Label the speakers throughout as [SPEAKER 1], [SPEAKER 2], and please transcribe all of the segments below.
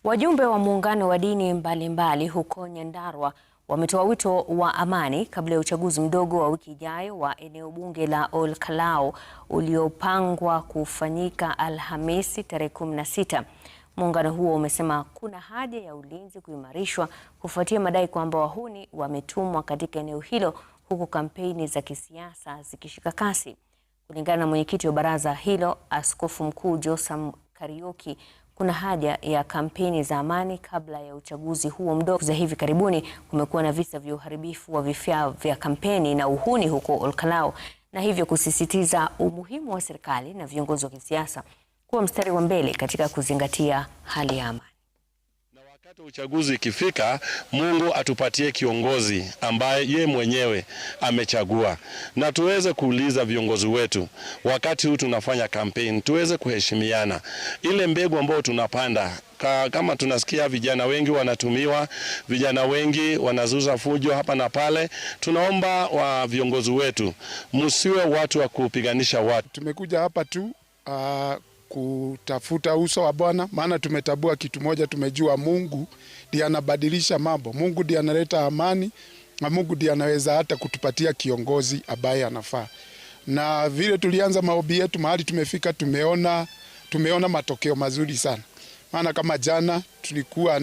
[SPEAKER 1] Wajumbe wa muungano wa dini mbalimbali huko Nyandarua wametoa wito wa amani kabla ya uchaguzi mdogo wa wiki ijayo wa eneo bunge la Ol Kalou uliopangwa kufanyika Alhamisi tarehe 16. Muungano huo umesema kuna haja ya ulinzi kuimarishwa kufuatia madai kwamba wahuni wametumwa katika eneo hilo huku kampeni za kisiasa zikishika kasi. Kulingana na mwenyekiti wa baraza hilo, Askofu Mkuu Josam Kariuki, kuna haja ya kampeni za amani kabla ya uchaguzi huo mdogo. Za hivi karibuni kumekuwa na visa vya uharibifu wa vifaa vya kampeni na uhuni huko Ol Kalou, na hivyo kusisitiza umuhimu wa serikali na viongozi wa kisiasa kuwa mstari wa mbele katika kuzingatia hali ya amani.
[SPEAKER 2] Wakati uchaguzi ikifika, Mungu atupatie kiongozi ambaye ye mwenyewe amechagua, na tuweze kuuliza viongozi wetu wakati huu tunafanya kampeni, tuweze kuheshimiana. Ile mbegu ambayo tunapanda, kama tunasikia vijana wengi wanatumiwa, vijana wengi wanazuza fujo hapa na pale, tunaomba wa viongozi wetu msiwe watu wa kupiganisha watu.
[SPEAKER 3] Tumekuja hapa tu kutafuta uso wa Bwana, maana tumetabua kitu moja, tumejua Mungu ndiye anabadilisha mambo. Mungu ndiye analeta amani, na Mungu ndiye anaweza hata kutupatia kiongozi ambaye anafaa. Na vile tulianza maombi yetu, mahali tumefika, tumeona matokeo mazuri sana. Maana kama jana tulikuwa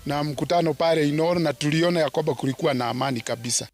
[SPEAKER 3] na mkutano pale Inoro, na tuliona ya kwamba kulikuwa na amani kabisa.